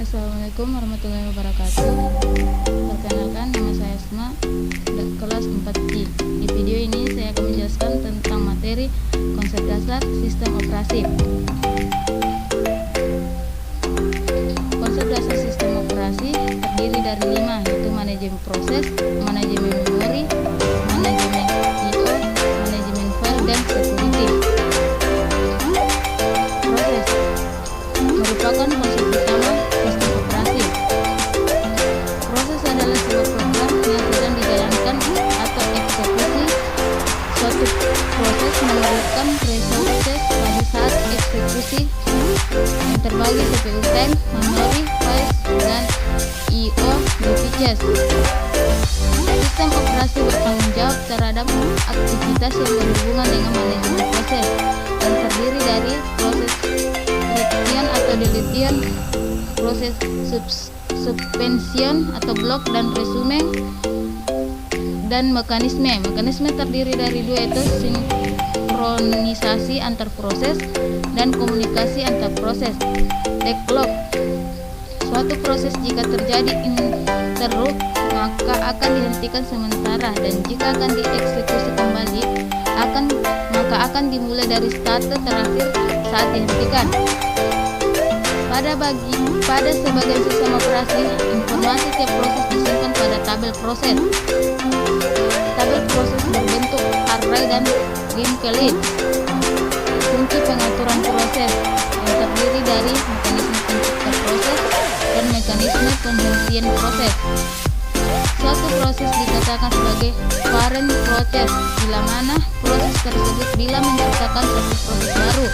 Assalamualaikum warahmatullahi wabarakatuh. Perkenalkan, nama saya Asma, kelas 4I. Di video ini saya akan menjelaskan tentang materi konsep dasar sistem operasi. Konsep dasar sistem operasi terdiri dari 5, yaitu manajemen proses, manajemen memori, manajemen I/O, manajemen file, dan security. Proses merupakan konsep utama sistem operasi. Proses adalah sebuah program yang sedang dijalankan atau eksekusi. Suatu proses memerlukan resources pada saat eksekusi yang terbagi CPU time, memori, files, dan I/O devices. Sistem operasi bertanggung jawab terhadap aktivitas yang berhubungan dengan manajemen proses dan terdiri dari proses write atau deletion, proses suspension atau block, dan resume, dan mekanisme. Mekanisme terdiri dari 2, yaitu sinkronisasi antar proses dan komunikasi antar proses. Deadlock: suatu proses jika terjadi interrupt maka akan dihentikan sementara, dan jika akan dieksekusi kembali maka akan dimulai dari start terakhir saat dihentikan. Pada sebagian sistem operasi, informasi tiap proses disimpan pada tabel proses. Tabel proses berbentuk array dan linked list. Kunci pengaturan proses yang terdiri dari mekanisme pencipta proses dan mekanisme penghentian proses. Suatu proses dikatakan sebagai parent proses bila mana proses tersebut bila menciptakan satu proses baru.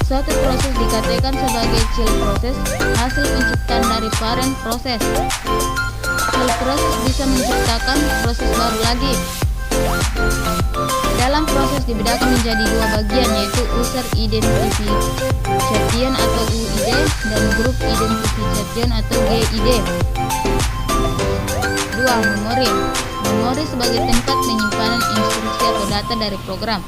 Suatu proses dikatakan sebagai child proses, hasil penciptaan dari parent proses. Child proses bisa menciptakan proses baru lagi. Dalam proses dibedakan menjadi 2 bagian, yaitu user identification atau UID dan group identification atau GID. 2. Memori. Memori sebagai tempat penyimpanan instruksi atau data dari program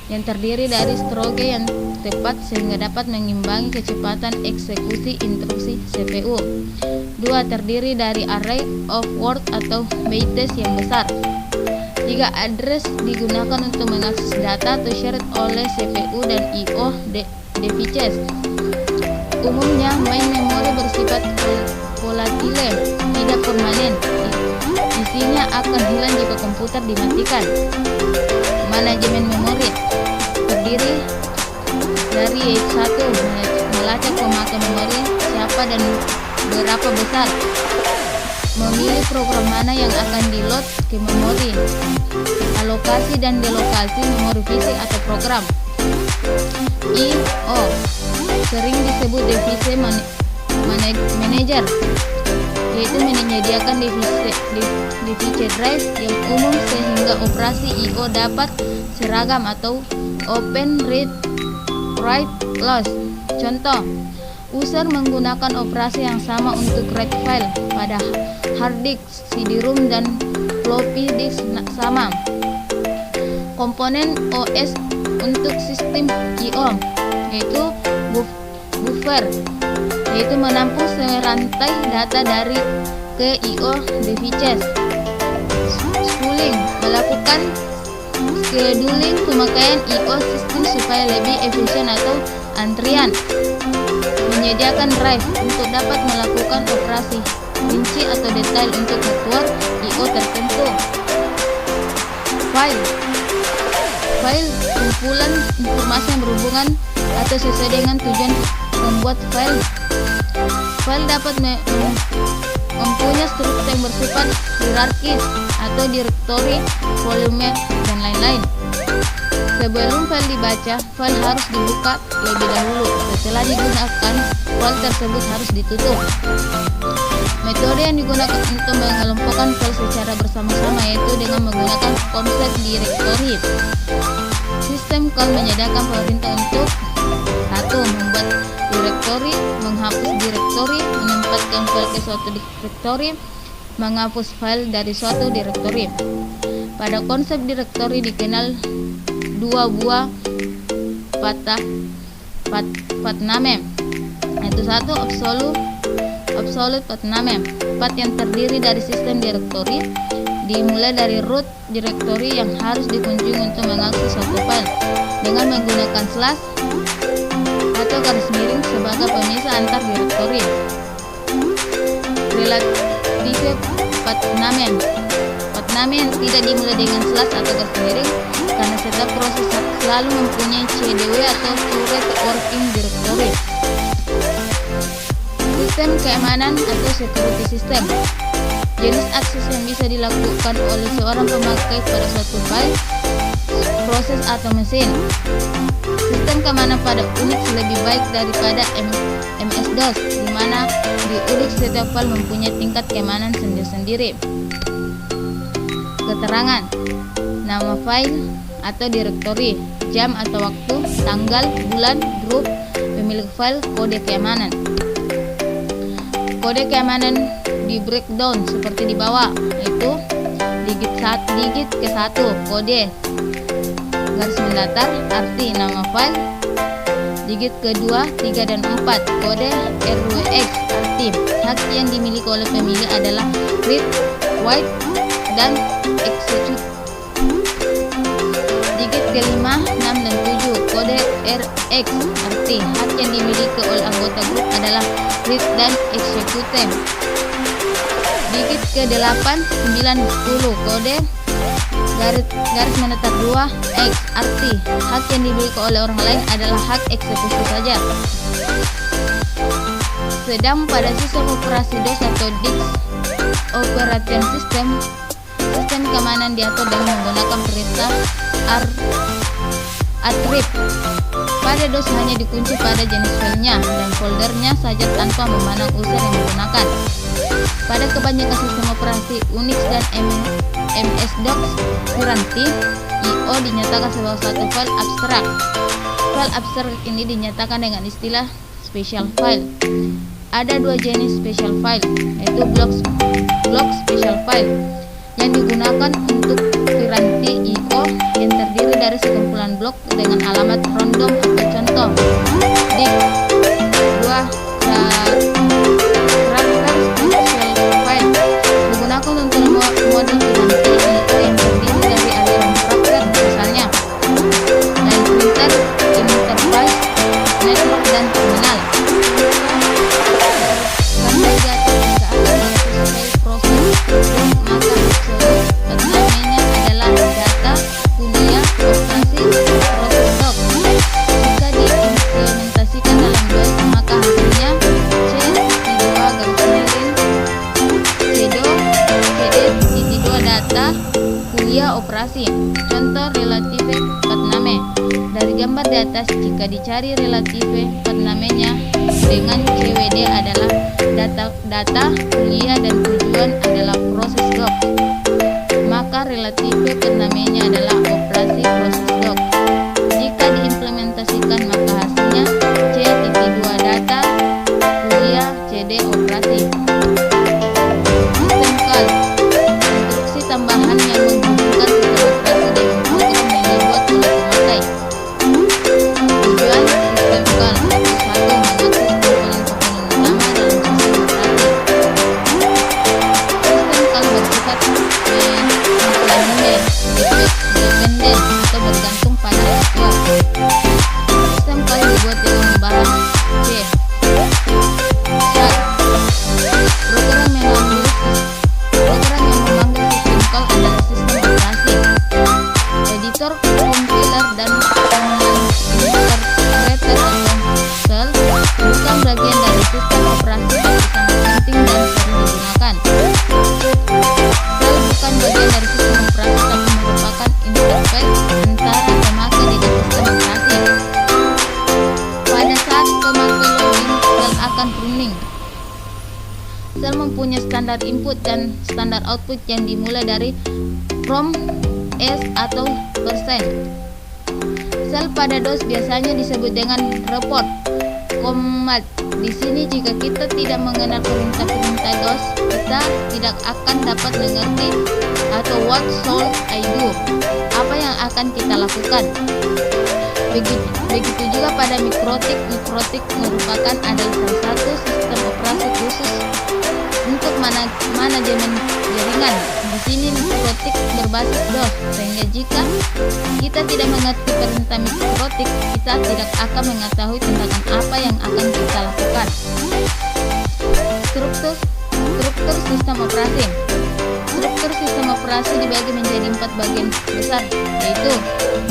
yang terdiri dari storage yang tepat sehingga dapat mengimbangi kecepatan eksekusi instruksi CPU. 2. Terdiri dari array of word atau bytes yang besar. 3. Address digunakan untuk mengakses data atau shared oleh CPU dan I/O devices. Umumnya, main memori bersifat volatile, tidak permanen. Isinya akan hilang jika komputer dimatikan. Manajemen memori terdiri dari 1. Melacak pemakaian memori siapa dan berapa besar. Memilih program mana yang akan di-load ke memori. Alokasi dan delokasi memori fisik atau program. I/O sering disebut device manager, yaitu menyediakan device drive yang umum sehingga operasi I/O dapat seragam atau open, read, write, loss. Contoh, user menggunakan operasi yang sama untuk write file pada hard disk, CD-ROM, dan floppy disk sama. Komponen OS untuk sistem I/O yaitu buffer, yaitu menampung serantai data dari ke I/O devices. Spooling melakukan scheduling pemakaian I/O sistem supaya lebih efisien atau antrian. Menyediakan drive untuk dapat melakukan operasi rinci atau detail untuk network I/O tertentu. File kumpulan informasi yang berhubungan atau sesuai dengan tujuan membuat file. File dapat mempunyai struktur yang bersifat hierarkis atau direktori, volume, dan lain-lain. Sebelum file dibaca, file harus dibuka lebih dahulu. Setelah digunakan, file tersebut harus ditutup. Metode yang digunakan untuk mengelompokkan file secara bersama-sama yaitu dengan menggunakan konsep direktori. Sistem call menyediakan perintah untuk 1. Membuat direktori, menghapus direktori, menempatkan file ke suatu direktori, menghapus file dari suatu direktori. Pada konsep direktori dikenal 2 buah patname, yaitu Satu, absolute path name, path yang terdiri dari sistem direktori, dimulai dari root directory yang harus dikunjungi untuk mengakses suatu file dengan menggunakan slash atau garis miring sebagai pemisah antar direktori. Relative path name, path name yang tidak dimulai dengan slash atau garis miring karena setiap proses selalu mempunyai CDW atau current working directory. Sistem keamanan atau security system, jenis akses yang bisa dilakukan oleh seorang pemakai pada suatu file, proses atau mesin. Sistem keamanan pada Unix lebih baik daripada MS-DOS, di mana di Unix setiap file mempunyai tingkat keamanan sendiri-sendiri. Keterangan: nama file atau direktori, jam atau waktu, tanggal, bulan, grup, pemilik file, kode keamanan. Kode keamanan di breakdown seperti di bawah, yaitu digit ke-1 kode garis mendatar arti nama file, digit ke-2, 3 dan 4 kode RWX arti hak yang dimiliki oleh pemilik adalah read, write, dan execute. Digit ke-5, 6 dan 7 kode RX arti hak yang dimiliki oleh anggota grup adalah read dan execute. Digit ke-8, 9, 10 kode garis mendatar 2 X arti hak yang dimiliki oleh orang lain adalah hak eksekusi saja. Sedang pada sistem operasi DOS atau Disk Operation System, sistem keamanan diatur dengan menggunakan perintah attrib. Pada DOS hanya dikunci pada jenis filenya dan foldernya saja tanpa memandang user yang digunakan. Pada kebanyakan sistem operasi Unix dan MS-DOS, piranti I/O dinyatakan sebagai satu file abstrak. File abstrak ini dinyatakan dengan istilah special file. Ada dua jenis special file, yaitu block special file yang digunakan untuk piranti I/O yang terdiri dari sekumpulan blok dengan alamat random atau contoh disk 2 karakter special file digunakan untuk mode piranti I/O yang terdiri dari aliran karakter misalnya dan printer, interface, network, dan terminal. Karena data misalkan sesuai proses maka absolute namanya adalah data, kuliah, operasi, proses doc. Jika diimplementasikan dalam DOS maka hasilnya C2 data, kuliah, operasi. Contoh relative path name. Dari gambar di atas, jika dicari relative path name-nya dengan CWD adalah data, kuliah, dan tujuan adalah proses doc, maka relative path name-nya adalah operasi proses doc. Jika diimplementasikan maka hasilnya C2 data, kuliah, CD operasi. Sistem call, instruksi tambahan yang menghubungkan sistem operasi dengan program yang dibuat oleh pemakai. Tujuan sistem call: satu, mengakses komponen-komponen utama dalam sistem operasi. Sistem call bersifat dependen atau bergantung pada software. Sistem call dibuat dengan bahan C. Program yang memanggil sistem call adalah sistem operasi, editor, compiler, dan interpreter atau shell bukan bagian dari sistem operasi tapi sangat penting dan sering digunakan. Shell bukan bagian dari sistem operasi tapi merupakan interface antara pemakai dengan sistem operasi. Pada saat pemakai login, shell akan running. Shell mempunyai standar input dan standar output yang dimulai dari from S atau %. Shell pada DOS biasanya disebut dengan report command. Di sini jika kita tidak mengenal perintah-perintah DOS, kita tidak akan dapat mengerti atau what should I do, apa yang akan kita lakukan. Begitu juga pada mikrotik. Mikrotik merupakan adalah salah satu sistem operasi khusus untuk manajemen jaringan. Di sini mikrotik berbasis DOS, sehingga jika kita tidak mengerti perintah mikrotik, kita tidak akan mengetahui tindakan apa yang akan kita lakukan. Struktur sistem operasi. Struktur sistem operasi dibagi menjadi 4 bagian besar, yaitu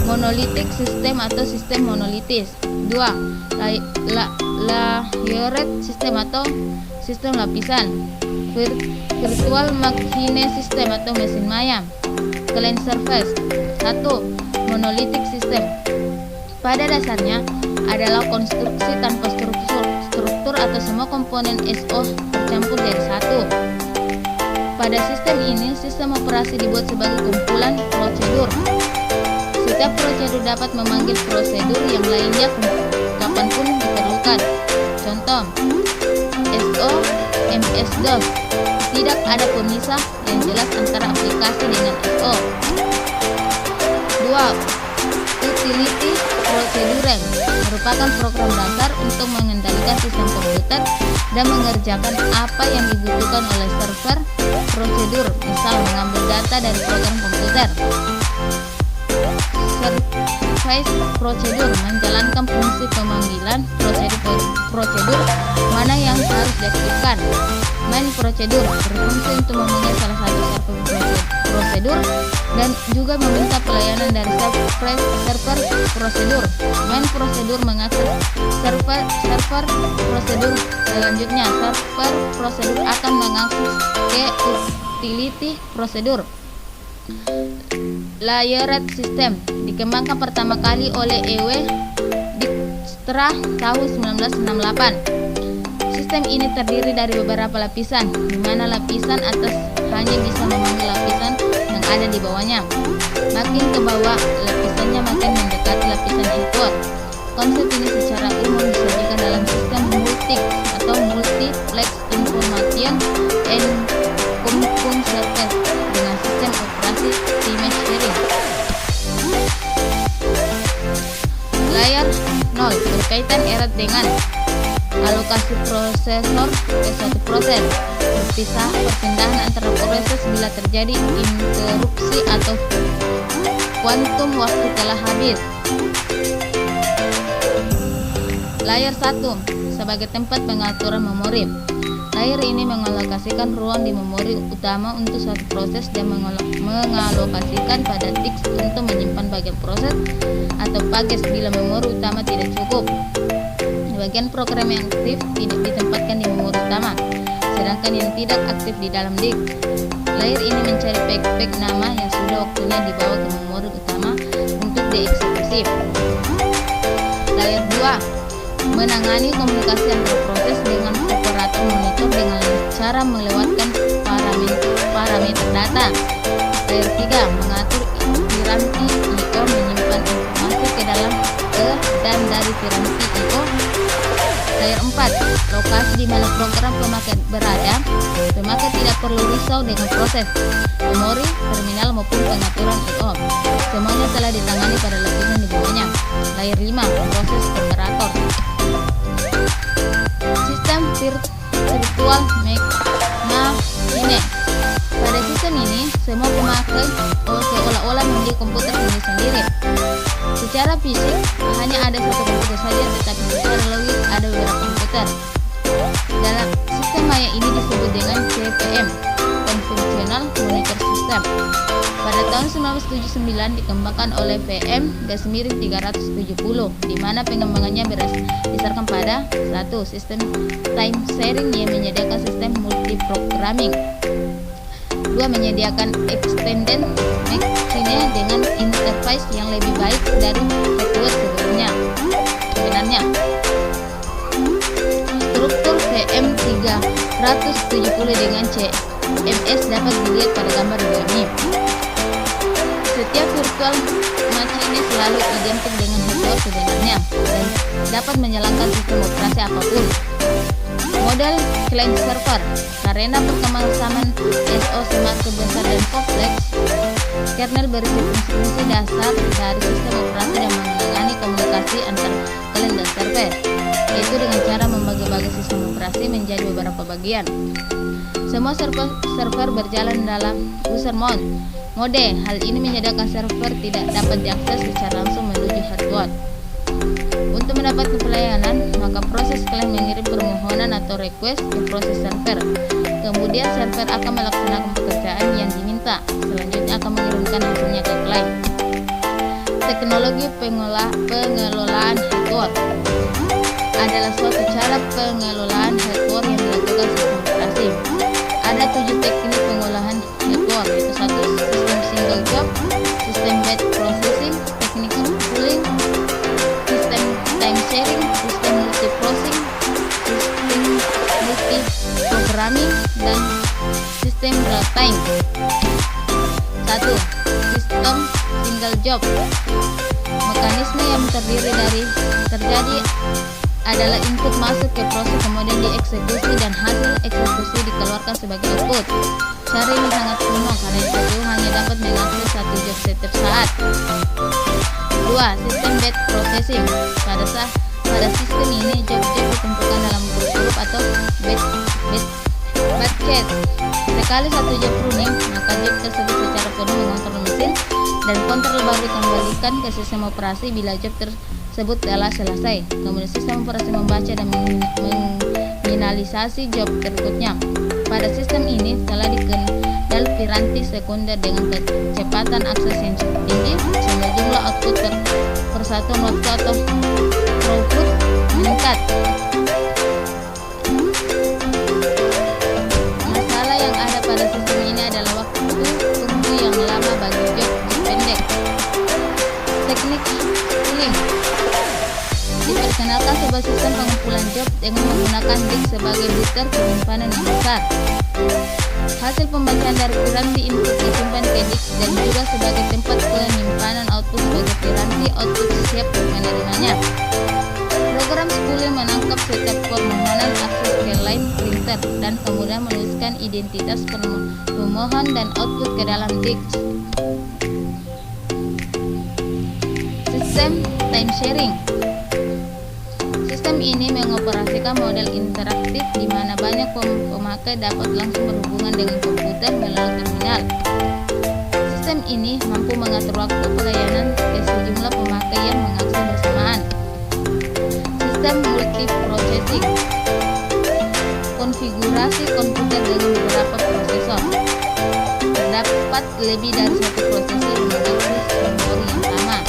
monolitik sistem atau sistem monolitis. 2. Layered sistem atau sistem lapisan. Virtual machine system atau mesin maya. Client service. 1. Monolitik sistem. Pada dasarnya adalah konstruksi tanpa struktur atau semua komponen SO tercampur jadi satu. Pada sistem ini, sistem operasi dibuat sebagai kumpulan prosedur. Setiap prosedur dapat memanggil prosedur yang lainnya kapanpun diperlukan. Contoh, SO, MS-DOS. Tidak ada pemisah yang jelas antara aplikasi dengan SO. 2. Utility Procedure merupakan program dasar untuk mengendalikan sistem komputer dan mengerjakan apa yang dibutuhkan oleh server prosedur, misal mengambil data dari program komputer. Service Procedure menjalankan fungsi pemanggilan prosedur mana yang harus diaktifkan. Main Procedure berfungsi untuk memanggil salah satu server prosedur dan juga meminta pelayanan dari server prosedur. Main Procedure mengakses server prosedur. Selanjutnya, server prosedur akan mengakses ke utility prosedur. Layered system dikembangkan pertama kali oleh E.W. Dijkstra tahun 1968. Sistem ini terdiri dari beberapa lapisan, di mana lapisan atas hanya bisa memanggil lapisan yang ada di bawahnya. Makin ke bawah, lapisannya makin mendekati lapisan input. Konsep ini secara umum disajikan dalam sistem multik atau multiplex information and compute service dengan sistem operasi image sharing. Layer 0 berkaitan erat dengan alokasi prosesor ke suatu proses. Perpindahan antara proses bila terjadi interupsi atau kuantum waktu telah habis. Layer 1 sebagai tempat pengaturan memori. Layer ini mengalokasikan ruang di memori utama untuk suatu proses dan mengalokasikan pada disk untuk menyimpan bagian proses atau pages bila memori utama tidak cukup. Bagian program yang aktif tidak ditempatkan di memori utama, sedangkan yang tidak aktif di dalam disk. Layer ini mencari pack nama yang sudah waktunya dibawa ke memori utama untuk dieksekusi. Layer 2 menangani komunikasi antar proses dengan operator monitor dengan cara melewatkan parameter data. Layer 3 mengatur piranti I/O menyimpan informasi ke dan dari piranti I/O. Layer 4 lokasi di mana program pemakai berada. Pemakai tidak perlu risau dengan proses memori, terminal maupun pengaturan I/O. Semuanya telah ditangani pada lapisan di bawahnya. Layer 5 proses operator. Sistem virtual machine. Pada sistem ini, semua pemakai seolah-olah memiliki komputer sendiri. Secara fisik, hanya ada satu komputer saja, tetapi secara logis ada beberapa komputer. Dalam sistem maya ini disebut dengan CPM, Conventional Monitor System. Pada tahun 1979 dikembangkan oleh VM Kazimierz 370, di mana pengembangannya berdasarkan pada 1. Sistem time sharing yang menyediakan sistem multiprogramming. 2. Menyediakan extended machine dengan interface yang lebih baik dari hardware sebenarnya. Struktur VM 370 dengan CMS dapat dilihat pada gambar di ini. Setiap virtual machine selalu identik dengan hardware sebenarnya dan dapat menjalankan sistem operasi apapun. Model client server. Karena perkembangan SO semakin besar dan kompleks, Kernel berisi fungsi dasar dari sistem operasi dan menangani komunikasi antar klien dan server, yaitu dengan cara membagi-bagi sistem operasi menjadi beberapa bagian. Semua server berjalan dalam user mode. Hal ini menyediakan server tidak dapat diakses secara langsung menuju hardware. Untuk mendapatkan pelayanan, maka proses klien mengirim permohonan atau request ke proses server. Kemudian server akan melaksanakan pekerjaan yang diminta. Selanjutnya akan mengirimkan hasilnya ke klien. Teknologi pengelolaan hardware adalah suatu cara pengelolaan hardware yang dilakukan sistem operasi. Ada 7 teknik pengolahan hardware, yaitu 1. Sistem single job, sistem batch processing, teknik pooling, sistem time sharing, sistem multiprocessing, sistem multi-programming, dan sistem real time. 1. Sistem single job. Mekanisme yang terjadi adalah input masuk ke proses, kemudian dieksekusi dan hasil eksekusi dikeluarkan sebagai output. Cara ini sangat kuno karena CPU hanya dapat mengakses satu job setiap saat. 2. Sistem batch processing. Pada sistem ini job-job ditentukan dalam grup atau batches. Sekali satu job running, maka job tersebut secara penuh mengontrol mesin dan kontrol baru dikembalikan ke sistem operasi bila job tersebut telah selesai. Kemudian sistem operasi membaca dan meminimalisasi job berikutnya. Pada sistem ini telah dikenal piranti sekunder dengan kecepatan akses yang cukup tinggi sehingga jumlah output per persatuan waktu atau throughput meningkat. Masalah yang ada pada sistem ini adalah waktu tunggu yang lama bagi job pendek. Teknik pooling diperkenalkan sebuah sistem pengumpulan job dengan menggunakan disk sebagai booster penyimpanan yang besar. Hasil pembacaan dari piranti input disimpan ke disk dan juga sebagai tempat penyimpanan output sebagai piranti output siap menerimanya. Program spooling menangkap setiap permohonan akses ke line printer dan kemudian menuliskan identitas pemohon dan output ke dalam disk. Sistem time sharing. Sistem ini mengoperasikan model interaktif di mana banyak pemakai dapat langsung berhubungan dengan komputer melalui terminal. Sistem ini mampu mengatur waktu pelayanan ke sejumlah pemakai yang mengakses bersamaan. Sistem multiprocessing. Konfigurasi komputer dengan beberapa prosesor. Terdapat lebih dari satu prosesor yang mengakses memori yang sama.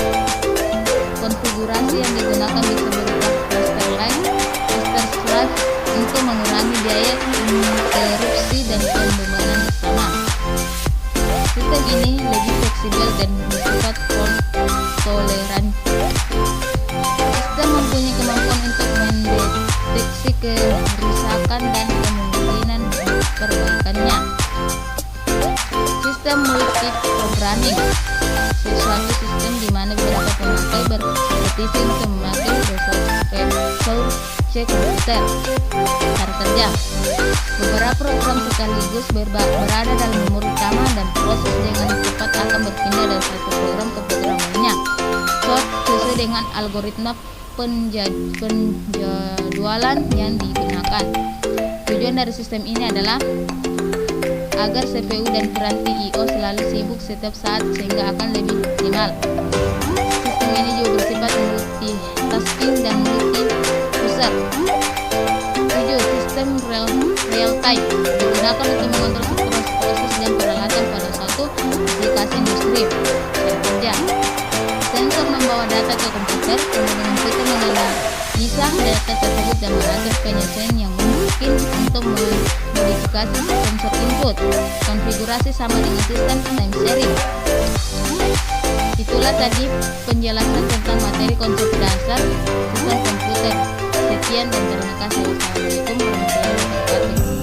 Konfigurasi yang digunakan bisa berupa cluster line, cluster drive untuk mengurangi biaya interupsi dan pembebanan bersama. Sistem ini lebih fleksibel dan bersifat fault tolerant. Sistem mempunyai kemampuan untuk mendeteksi kerusakan dan kemungkinan perbaikannya. Sistem multi-programming. Suatu sistem di mana beberapa pemakai berkompetisi untuk memakai source komputer. Cara kerja. Beberapa program sekaligus berada dalam memori utama dan proses dengan cepat akan berpindah dari satu program ke program lainnya. Sesuai dengan algoritma penjadwalan yang digunakan. Tujuan dari sistem ini adalah agar CPU dan piranti I/O selalu sibuk setiap saat sehingga akan lebih optimal. Sistem ini juga bersifat multitasking dan multi-user. 7. Sistem real time digunakan untuk mengontrol proses dan peralatan pada suatu aplikasi industri. Cara kerja. Sensor membawa data ke komputer, kemudian komputer menganalisa data tersebut dan mengatur penyesuaian yang mungkin untuk modifikasi sensor input. Konfigurasi sama dengan sistem time sharing. Itulah tadi penjelasan tentang materi konsep dasar sistem komputer. Sekian dan terima kasih. Wassalamualaikum warahmatullahi wabarakatuh.